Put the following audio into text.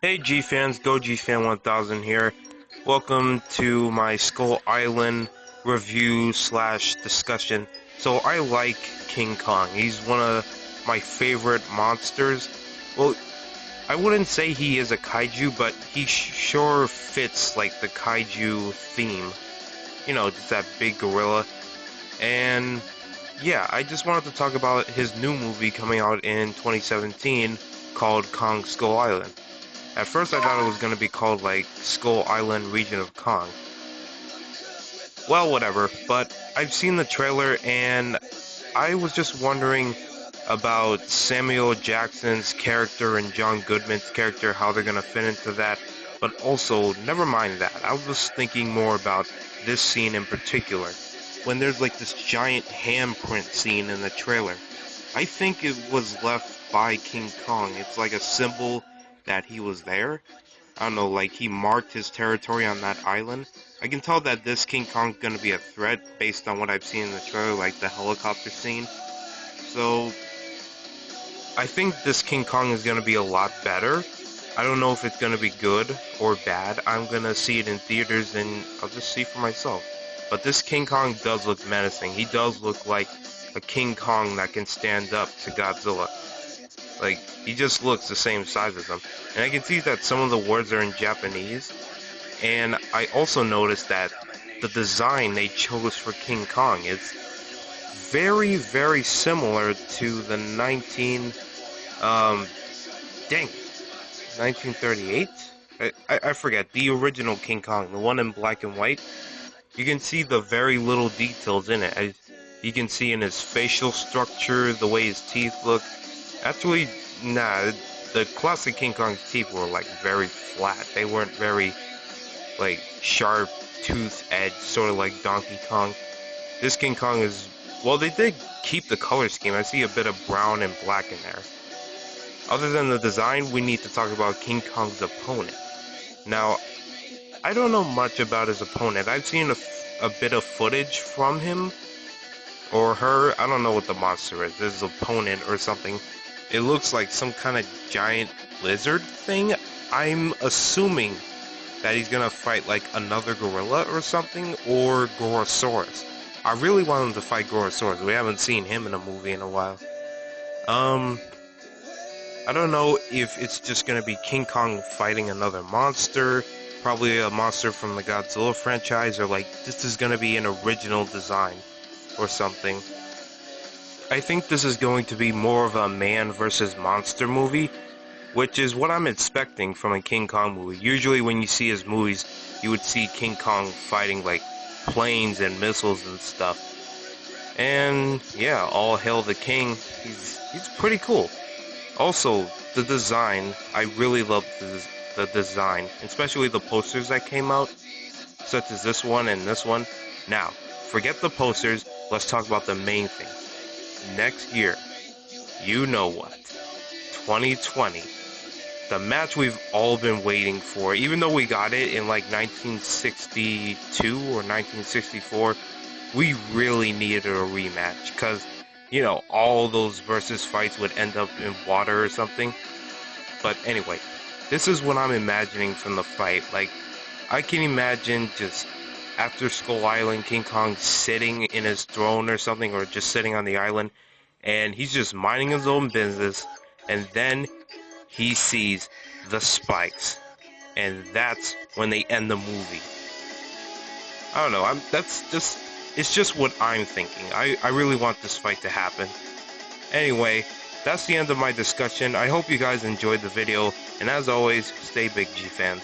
Hey G fans, Gojifan 1000 here. Welcome to my Skull Island review slash discussion. So I like King Kong. He's one of my favorite monsters. Well, I wouldn't say he is a kaiju, but he sure fits like the kaiju theme. You know, just that big gorilla. And yeah, I just wanted to talk about his new movie coming out in 2017 called Kong Skull Island. At first I thought it was going to be called like Skull Island Region of Kong. Well, whatever, but I've seen the trailer and I was just wondering about Samuel Jackson's character and John Goodman's character, how they're going to fit into that. But also, never mind that. I was thinking more about this scene in particular. When there's like this giant handprint scene in the trailer. I think it was left by King Kong. It's like a symbol that he was there. I don't know, like he marked his territory on that island. I can tell that this King Kong's gonna be a threat based on what I've seen in the trailer, like the helicopter scene. So, I think this King Kong is gonna be a lot better. I don't know if it's gonna be good or bad. I'm gonna see it in theaters and I'll just see for myself. But this King Kong does look menacing. He does look like a King Kong that can stand up to Godzilla. Like, he just looks the same size as him. And I can see that some of the words are in Japanese. And I also noticed that the design they chose for King Kong is very, very similar to the 1938? I forget, the original King Kong, the one in black and white. You can see the very little details in it. You can see in his facial structure, the way his teeth look. Actually, nah, the classic King Kong's teeth were like very flat. They weren't very like sharp tooth edge, sort of like Donkey Kong. This King Kong is, well, they did keep the color scheme. I see a bit of brown and black in there. Other than the design, we need to talk about King Kong's opponent. Now, I don't know much about his opponent. I've seen a bit of footage from him or her. I don't know what the monster is. His opponent or something. It looks like some kind of giant lizard thing. I'm assuming that he's gonna fight like another gorilla or something, or Gorosaurus. I really want him to fight Gorosaurus. We haven't seen him in a movie in a while. I don't know if it's just gonna be King Kong fighting another monster, probably a monster from the Godzilla franchise, or like this is gonna be an original design or something. I think this is going to be more of a man versus monster movie, which is what I'm expecting from a King Kong movie. Usually when you see his movies, you would see King Kong fighting like planes and missiles and stuff. And yeah, all hail the king. He's pretty cool. Also, the design, I really love the design, especially the posters that came out, such as this one and this one. Now, forget the posters, let's talk about the main thing. Next year, you know what, 2020, the match we've all been waiting for, even though we got it in like 1962 or 1964, we really needed a rematch, because, you know, all those versus fights would end up in water or something. But anyway, this is what I'm imagining from the fight. Like, I can imagine just after Skull Island, King Kong sitting in his throne or something, or just sitting on the island, and he's just minding his own business, and then he sees the spikes, and that's when they end the movie. I don't know, it's just what I'm thinking. I really want this fight to happen. Anyway, that's the end of my discussion. I hope you guys enjoyed the video, and as always, stay big, G fans.